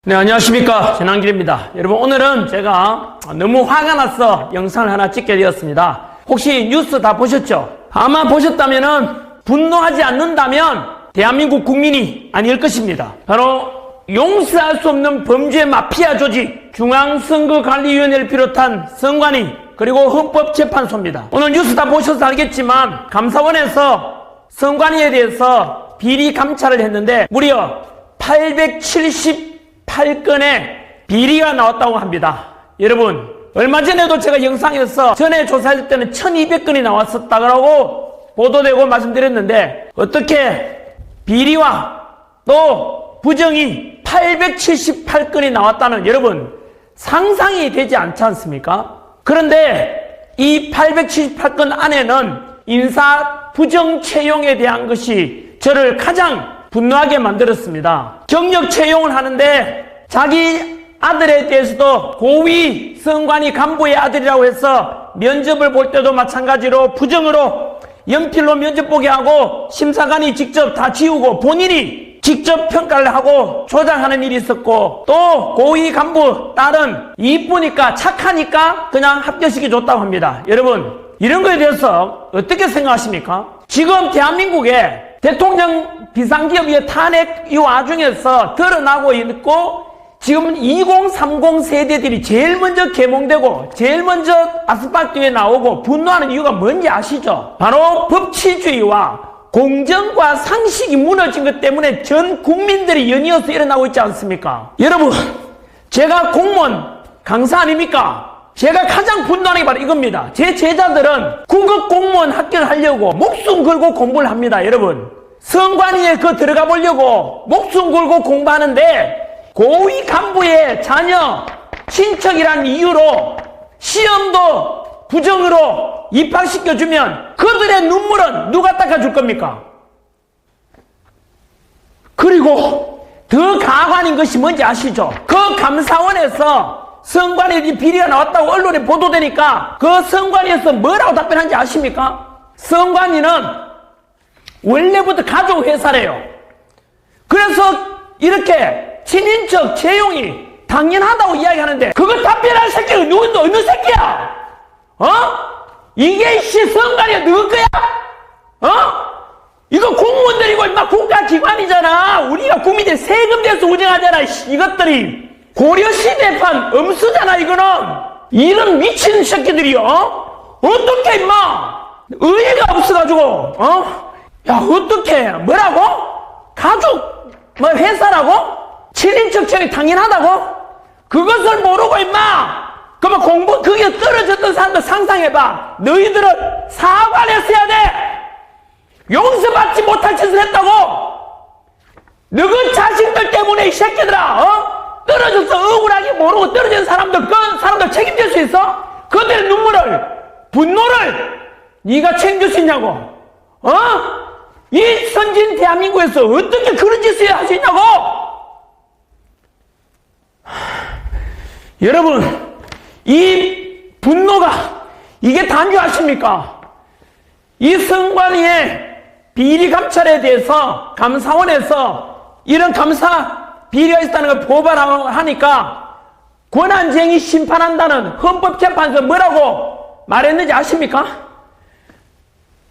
네, 안녕하십니까. 전한길입니다. 여러분, 오늘은 제가 너무 화가 나서 영상을 하나 찍게 되었습니다. 혹시 뉴스 다 보셨죠? 아마 보셨다면은 분노하지 않는다면 대한민국 국민이 아닐 것입니다. 바로 용서할 수 없는 범죄 마피아 조직 중앙선거관리위원회를 비롯한 선관위 그리고 헌법재판소입니다. 오늘 뉴스 다 보셔서 알겠지만 감사원에서 선관위에 대해서 비리 감찰을 했는데 무려 878건의 비리가 나왔다고 합니다. 여러분, 얼마 전에도 제가 영상에서 전에 조사할 때는 1200건이 나왔었다고 보도되고 말씀드렸는데 어떻게 비리와 또 부정이 878건이 나왔다는 여러분 상상이 되지 않지 않습니까? 그런데 이 878건 안에는 인사 부정 채용에 대한 것이 저를 가장 분노하게 만들었습니다. 경력 채용을 하는데 자기 아들에 대해서도 고위 선관위 간부의 아들이라고 해서 면접을 볼 때도 마찬가지로 부정으로 연필로 면접 보게 하고 심사관이 직접 다 지우고 본인이 직접 평가를 하고 조작하는 일이 있었고 또 고위 간부 딸은 이쁘니까 착하니까 그냥 합격시켜 줬다고 합니다. 여러분, 이런 거에 대해서 어떻게 생각하십니까? 지금 대한민국에 대통령 비상기업의 탄핵 이 와중에서 드러나고 있고 지금 2030 세대들이 제일 먼저 계몽되고 제일 먼저 아스팔트 위에 나오고 분노하는 이유가 뭔지 아시죠? 바로 법치주의와 공정과 상식이 무너진 것 때문에 전 국민들이 연이어서 일어나고 있지 않습니까? 여러분, 제가 공무원 강사 아닙니까? 제가 가장 분노하는 게 바로 이겁니다. 제 제자들은 국어 공무원 합격을 하려고 목숨 걸고 공부를 합니다. 여러분, 선관위에 들어가 보려고 목숨 걸고 공부하는데 고위 간부의 자녀, 친척이란 이유로 시험도 부정으로 입학시켜주면 그들의 눈물은 누가 닦아줄 겁니까? 그리고 더 가관인 것이 뭔지 아시죠? 그 감사원에서 선관위 비리가 나왔다고 언론에 보도되니까 그 선관위에서 뭐라고 답변한지 아십니까? 선관위는 원래부터 가족회사래요. 그래서 이렇게 친인척 채용이 당연하다고 이야기하는데 그거 답변할 새끼가 누군데 어느 새끼야? 이게 선관위가 누구 거야? 이거 공무원들이고 임마 국가기관이잖아. 우리가 국민들 세금 내서 운영하잖아. 이것들이 고려시대판 엄수잖아. 이거는 이런 미친 새끼들이요. 어떻게 임마 의의가 없어가지고 야 어떻게 뭐라고? 가족 뭐 회사라고? 친인척 채용이 당연하다고? 그것을 모르고 임마 그러면 공부 그게 떨어졌던 사람들 상상해봐. 너희들은 사과를 했어야 돼. 용서받지 못할 짓을 했다고. 너희 자식들 때문에 이 새끼들아 떨어져서 억울하게 모르고 떨어진 사람들 그 사람들 책임질 수 있어? 그들의 눈물을 분노를 네가 챙길 수 있냐고. 이 선진 대한민국에서 어떻게 그런 짓을 할 수 있냐고. 여러분, 이 분노가 이게 단지 아십니까? 이 선관위의 비리 감찰에 대해서 감사원에서 이런 감사 비리가 있다는 걸 고발하니까 권한쟁의 심판한다는 헌법재판소 뭐라고 말했는지 아십니까?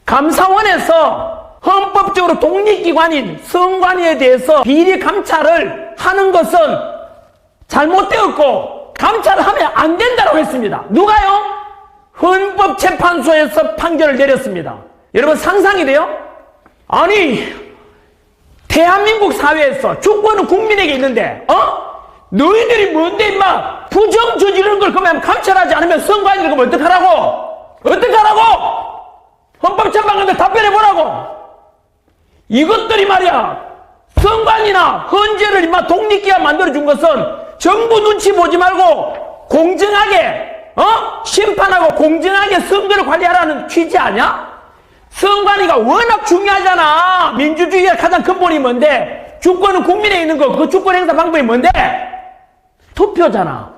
감사원에서 헌법적으로 독립기관인 선관위에 대해서 비리 감찰을 하는 것은 잘못되었고 감찰을 하면 안 된다고 했습니다. 누가요? 헌법재판소에서 판결을 내렸습니다. 여러분 상상이 돼요? 아니 대한민국 사회에서 주권은 국민에게 있는데 너희들이 뭔데 임마 부정 저지르는 걸 그러면 감찰하지 않으면 선관위를 그러면 어떡하라고? 어떡하라고? 헌법재판관들 답변해보라고. 이것들이 말이야 선관위나 헌재를 임마 독립기관 만들어준 것은 정부 눈치 보지 말고 공정하게 심판하고 공정하게 선거를 관리하라는 취지 아니야? 선관위가 워낙 중요하잖아. 민주주의의 가장 근본이 뭔데? 주권은 국민에 있는 거. 그 주권 행사 방법이 뭔데? 투표잖아.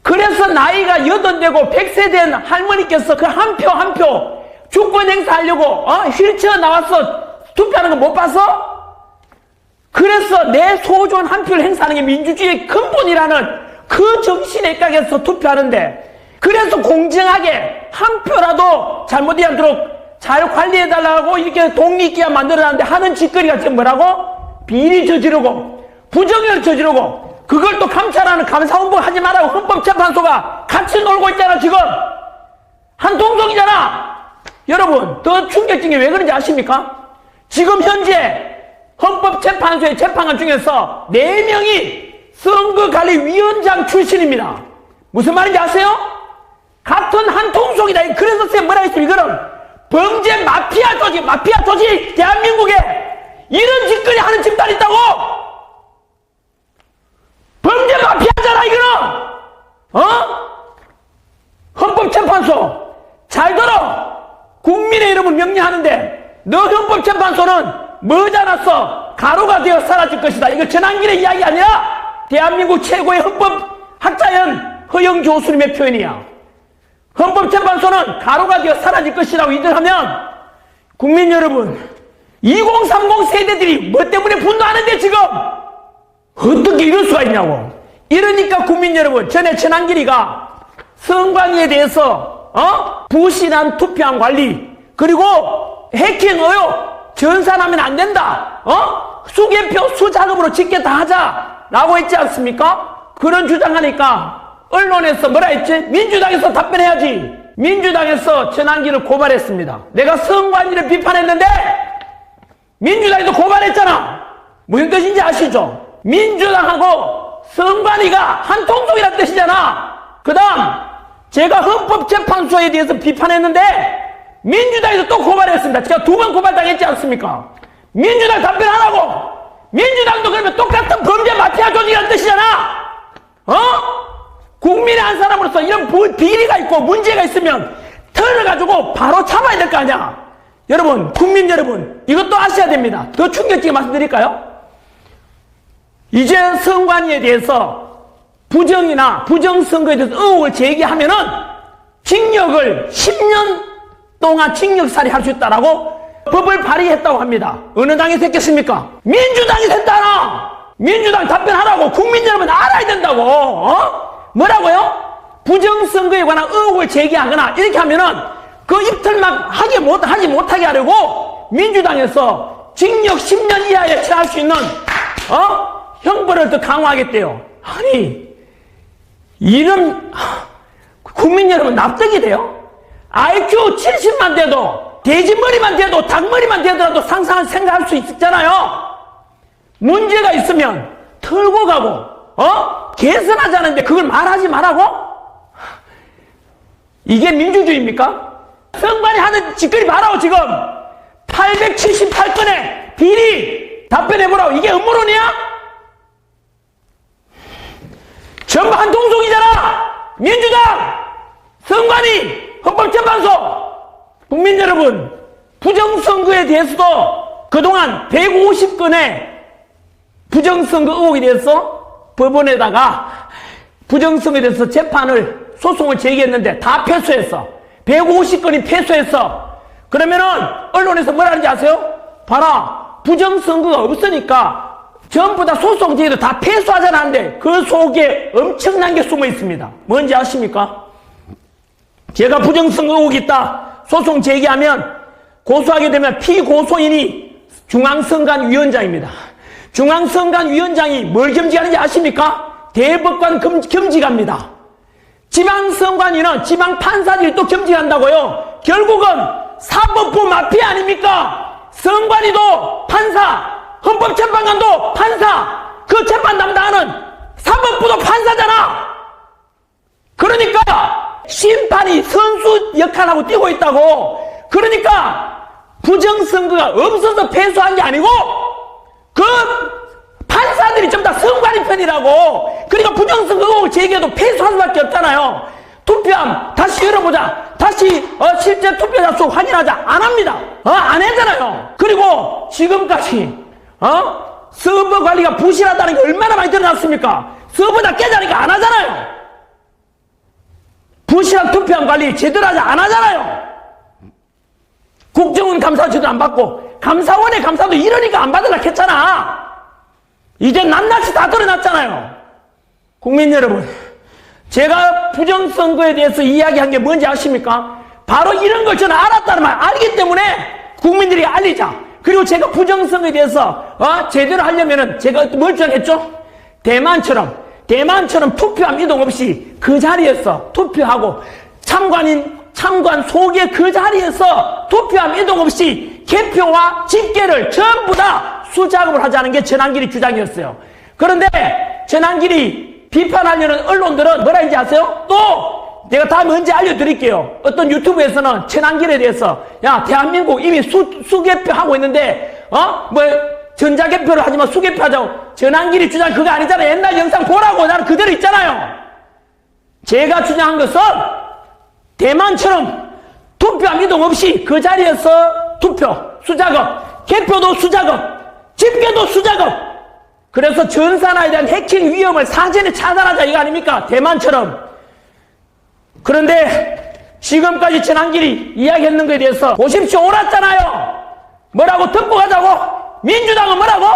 그래서 나이가 80되고 100세 된 할머니께서 그 한 표 한 표 주권 행사하려고 휠체어 나와서 투표하는 거 못 봤어? 그래서 내 소중한 한 표를 행사하는 게 민주주의의 근본이라는 그 정신에 입각해서 투표하는데, 그래서 공정하게 한 표라도 잘못이 않도록 잘 관리해달라고 이렇게 독립기관 만들어놨는데 하는 짓거리가 지금 뭐라고? 비리 저지르고 부정을 저지르고 그걸 또 감찰하는 감사원부 하지 말라고 헌법재판소가 같이 놀고 있잖아. 지금 한 통속이잖아. 여러분, 더 충격적인 게 왜 그런지 아십니까? 지금 현재 헌법재판소의 재판관 중에서 4명이 선거관리위원장 출신입니다. 무슨 말인지 아세요? 같은 한 통속이다. 그래서 선생님 뭐라 했어요? 이거는 범죄 마피아 조직, 대한민국에 이런 짓거리 하는 집단이 있다고! 범죄 마피아잖아, 이거는! 헌법재판소, 잘 들어! 국민의 이름을 명령하는데, 너 헌법재판소는 머지않았어 가로가 되어 사라질 것이다. 이거 전환길의 이야기 아니라 대한민국 최고의 헌법학자연 허영 교수님의 표현이야. 헌법재판소는 가로가 되어 사라질 것이라고 이들 하면, 국민 여러분, 2030 세대들이 뭐 때문에 분노하는데 지금 어떻게 이럴 수가 있냐고. 이러니까 국민 여러분, 전에 전환길이가 선관위에 대해서 부실한 투표한 관리, 그리고 해킹 의혹 전산하면 안 된다, 수개표 수작업으로 짓게 다 하자라고 했지 않습니까? 그런 주장하니까 언론에서 뭐라 했지? 민주당에서 답변해야지. 민주당에서 전환기를 고발했습니다. 내가 선관위를 비판했는데 민주당에도 고발했잖아. 무슨 뜻인지 아시죠? 민주당하고 선관위가 한 통속이라는 뜻이잖아. 그 다음 제가 헌법재판소에 대해서 비판했는데 민주당에서 또 고발했습니다. 제가 2번 고발당했지 않습니까? 민주당 답변하라고. 민주당도 그러면 똑같은 범죄 마피아 조직이라는 뜻이잖아. 국민의 한 사람으로서 이런 비리가 있고 문제가 있으면 털어가지고 바로 잡아야 될 거 아니야. 여러분, 국민 여러분, 이것도 아셔야 됩니다. 더 충격적인 말씀드릴까요? 이제 선관위에 대해서 부정이나 부정선거에 대해서 의혹을 제기하면은 징역을 10년 동안 징역살이 할 수 있다라고 법을 발의했다고 합니다. 어느 당에서 했겠습니까? 민주당이 했다나. 민주당 답변하라고. 국민 여러분 알아야 된다고. 뭐라고요? 부정선거에 관한 의혹을 제기하거나 이렇게 하면은 그 입틀막 하지 못하게 하려고 민주당에서 징역 10년 이하에 처할 수 있는 형벌을 더 강화하겠대요. 아니, 이런 국민 여러분 납득이 돼요? IQ 70만 돼도, 돼지머리만 돼도, 닭머리만 되더라도 생각할 수 있잖아요. 문제가 있으면 털고 가고 개선하지 않은데 그걸 말하지 말라고? 이게 민주주의입니까? 선관위 하는 짓거리 봐라고. 지금 878건의 비리 답변해보라고. 이게 음모론이야? 전부 한 통속이잖아. 민주당, 선관위, 헌법재판소. 국민 여러분, 부정선거에 대해서도 그동안 150건의 부정선거 의혹에 대해서 법원에다가 부정선거에 대해서 소송을 제기했는데 다 패소했어. 150건이 패소했어. 그러면은 언론에서 뭐라 하는지 아세요? 봐라, 부정선거가 없으니까 전부 다 소송 제기도 다 패소하잖아 하는데 그 속에 엄청난 게 숨어 있습니다. 뭔지 아십니까? 제가 부정선거 의혹이 있다 소송 제기하면 고소하게 되면 피고소인이 중앙선관위원장입니다. 중앙선관위원장이 뭘 겸직하는지 아십니까? 대법관 겸직합니다. 지방선관위는 지방판사들이 또 겸직한다고요. 결국은 사법부 마피아 아닙니까? 선관위도 판사, 헌법재판관도 판사, 그 재판 담당하는 사법부도 판사잖아. 그러니까 심판이 선수 역할하고 뛰고 있다고. 그러니까 부정선거가 없어서 패소한 게 아니고 그 판사들이 전부 다 선관위 편이라고. 그러니까 부정선거 의혹을 제기해도 패소할 수밖에 없잖아요. 투표함 다시 열어보자, 다시 실제 투표자 수 확인하자, 안 합니다. 안 하잖아요. 그리고 지금까지 서버 관리가 부실하다는 게 얼마나 많이 드러났습니까? 서버 다 깨자니까 안 하잖아요. 부실한 투표함 관리 제대로 하지 안 하잖아요. 국정원 감사 제대로 안 받고 감사원의 감사도 이러니까 안 받으려고 했잖아. 이제 낱낱이 다 드러났잖아요. 국민 여러분, 제가 부정선거에 대해서 이야기한 게 뭔지 아십니까? 바로 이런 걸 저는 알았다는 말, 알기 때문에 국민들이 알리자. 그리고 제가 부정선거에 대해서 제대로 하려면은 제가 뭘 정했죠? 대만처럼 투표함 이동 없이 그 자리에서 투표하고 참관 속에 그 자리에서 투표함 이동 없이 개표와 집계를 전부 다 수작업을 하자는 게 전한길이 주장이었어요. 그런데 전한길이 비판하려는 언론들은 뭐라 했는지 아세요? 또 내가 다음에 언제 알려드릴게요. 어떤 유튜브에서는 전한길에 대해서 야 대한민국 이미 수개표하고 있는데 전자개표를 하지만 수개표하자고. 전한길이 주장 그거 아니잖아요. 옛날 영상 보라고. 나는 그대로 있잖아요. 제가 주장한 것은 대만처럼 투표함 이동 없이 그 자리에서 투표, 수작업, 개표도 수작업, 집계도 수작업. 그래서 전산화에 대한 해킹 위험을 사전에 차단하자 이거 아닙니까? 대만처럼. 그런데 지금까지 전한길이 이야기했는 것에 대해서 보십시오. 옳았잖아요. 뭐라고 듣고 가자고? 민주당은 뭐라고?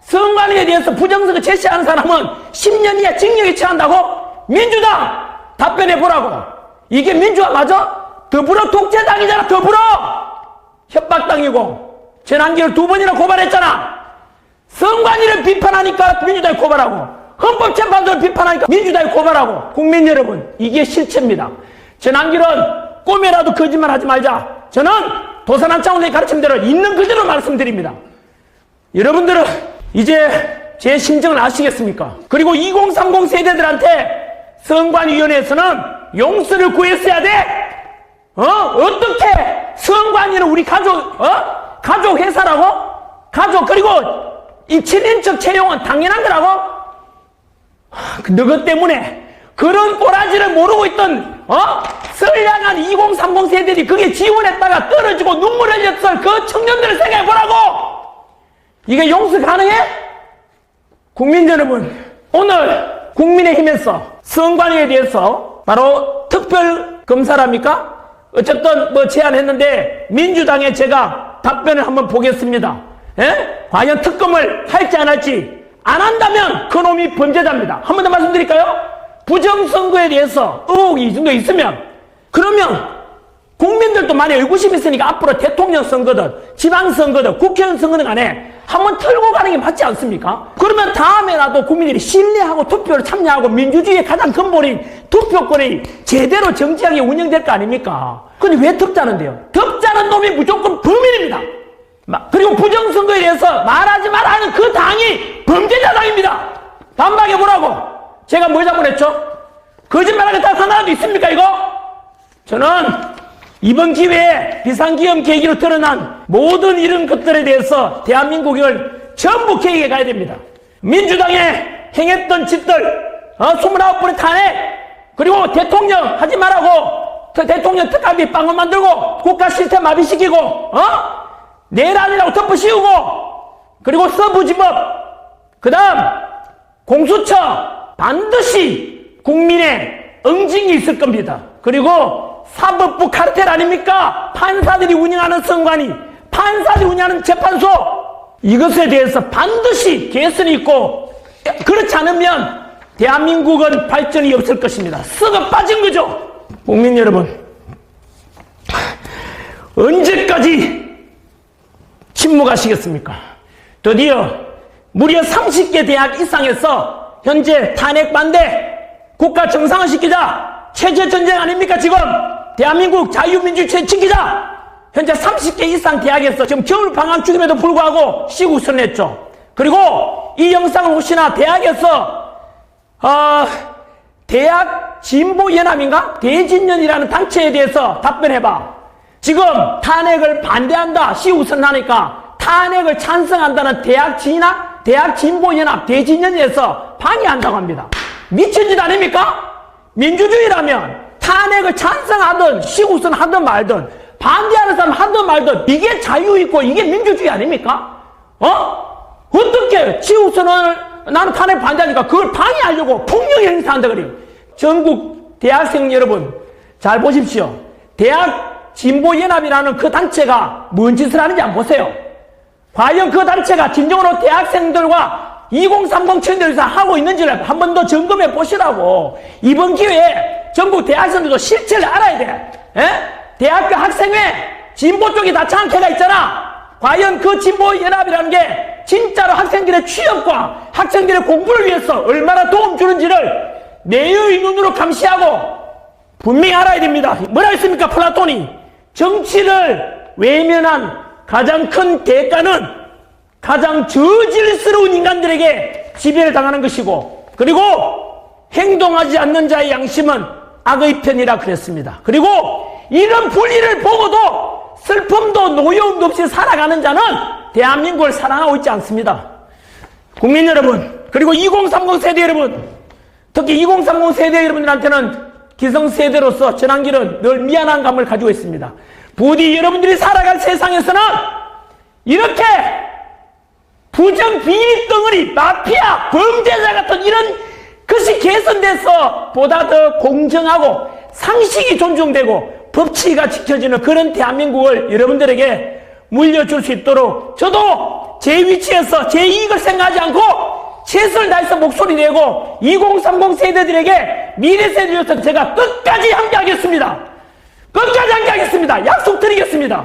선관위에 대해서 부정선거 제시하는 사람은 10년 이하 징역에 처한다고? 민주당 답변해 보라고. 이게 민주화 맞아? 더불어 독재당이잖아. 더불어 협박당이고. 전한길을 2번이나 고발했잖아. 선관위를 비판하니까 민주당이 고발하고, 헌법재판소를 비판하니까 민주당이 고발하고. 국민 여러분, 이게 실체입니다. 전한길은 꿈에라도 거짓말하지 말자. 저는 도산한 차원의 가르침대로 있는 그대로 말씀드립니다. 여러분들은 이제 제 심정을 아시겠습니까? 그리고 2030 세대들한테 선관위원회에서는 용서를 구했어야 돼. 어떻게 선관위는 우리 가족 회사라고? 그리고 이 7인척 채용은 당연한 거라고? 너것 때문에 그런 꼬라지를 모르고 있던 선량한 2030 세대들이 그게 지원했다가 떨어지고 눈물 흘렸을 그 청년들을 생각해 보라고. 이게 용서 가능해? 국민 여러분, 오늘 국민의힘에서 선관위에 대해서 바로 특별검사랍니까? 어쨌든 제안했는데 민주당에 제가 답변을 한번 보겠습니다. 과연 특검을 할지 안 할지. 안 한다면 그놈이 범죄자입니다. 한 번 더 말씀드릴까요? 부정선거에 대해서 의혹이 이 정도 있으면, 그러면 국민들도 많이 의구심이 있으니까 앞으로 대통령 선거든 지방선거든 국회의원 선거든 간에 한번 털고 가는 게 맞지 않습니까? 그러면 다음에라도 국민들이 신뢰하고 투표를 참여하고 민주주의의 가장 근본인 투표권이 제대로 정직하게 운영될 거 아닙니까? 근데 왜 덮자는데요? 덮자는 놈이 무조건 범인입니다. 그리고 부정선거에 대해서 말하지 마라 하는 그 당이 범죄자당입니다. 반박해 보라고. 제가 뭘 잘못했죠? 거짓말하는 다 하나도 있습니까 이거? 저는 이번 기회에 비상기업 계기로 드러난 모든 이런 것들에 대해서 대한민국을 전부 개혁해 가야 됩니다. 민주당에 행했던 짓들, 29번의 탄핵, 그리고 대통령 하지 말라고 대통령 특감비 빵을 만들고 국가 시스템 마비시키고 내란이라고 덮어 씌우고, 그리고 서부지법, 그 다음 공수처 반드시 국민의 응징이 있을 겁니다. 그리고 사법부 카르텔 아닙니까? 판사들이 운영하는 선관위, 판사들이 운영하는 재판소, 이것에 대해서 반드시 개선이 있고, 그렇지 않으면 대한민국은 발전이 없을 것입니다. 썩어 빠진 거죠. 국민 여러분, 언제까지 침묵하시겠습니까? 드디어 무려 30개 대학 이상에서 현재 탄핵 반대, 국가 정상화 시키자, 체제 전쟁 아닙니까 지금? 대한민국 자유민주주의 지키자. 현재 30개 이상 대학에서 지금 겨울 방학 중임에도 불구하고 시국선언 했죠. 그리고 이 영상을 혹시나 대학에서 대학 진보연합인가? 대진연이라는 단체에 대해서 답변해봐. 지금 탄핵을 반대한다 시국선언하니까 탄핵을 찬성한다는 대학 진학, 대학 진보연합, 대진연에서 방해한다고 합니다. 미친 짓 아닙니까? 민주주의라면 탄핵을 찬성하든 시국선언 하든 말든 반대하는 사람 하든 말든 이게 자유 있고 이게 민주주의 아닙니까? 어떻게 시국선언을 나는 탄핵 반대하니까 그걸 방해하려고 폭력 행사한다 그래요. 전국 대학생 여러분 잘 보십시오. 대학 진보연합이라는 그 단체가 뭔 짓을 하는지 한번 보세요. 과연 그 단체가 진정으로 대학생들과 2030 청년들에서 하고 있는지를 한 번 더 점검해 보시라고. 이번 기회에 전국 대학생들도 실체를 알아야 돼. 에? 대학교 학생회 진보 쪽이 다 창캐가 있잖아. 과연 그 진보연합이라는 게 진짜로 학생들의 취업과 학생들의 공부를 위해서 얼마나 도움 주는지를 내의 눈으로 감시하고 분명히 알아야 됩니다. 뭐라 했습니까? 플라톤이 정치를 외면한 가장 큰 대가는 가장 저질스러운 인간들에게 지배를 당하는 것이고, 그리고 행동하지 않는 자의 양심은 악의 편이라 그랬습니다. 그리고 이런 불의를 보고도 슬픔도 노여움도 없이 살아가는 자는 대한민국을 사랑하고 있지 않습니다. 국민 여러분, 그리고 2030 세대 여러분, 특히 2030 세대 여러분들한테는 기성세대로서 전한길은 늘 미안한 감을 가지고 있습니다. 부디 여러분들이 살아갈 세상에서는 이렇게 부정 비리 덩어리, 마피아, 범죄자 같은 이런 것이 개선돼서 보다 더 공정하고 상식이 존중되고 법치가 지켜지는 그런 대한민국을 여러분들에게 물려줄 수 있도록 저도 제 위치에서 제 이익을 생각하지 않고 최선을 다해서 목소리 내고 2030 세대들에게 미래 세대로서 제가 끝까지 함께하겠습니다. 끝까지 함께하겠습니다. 약속드리겠습니다.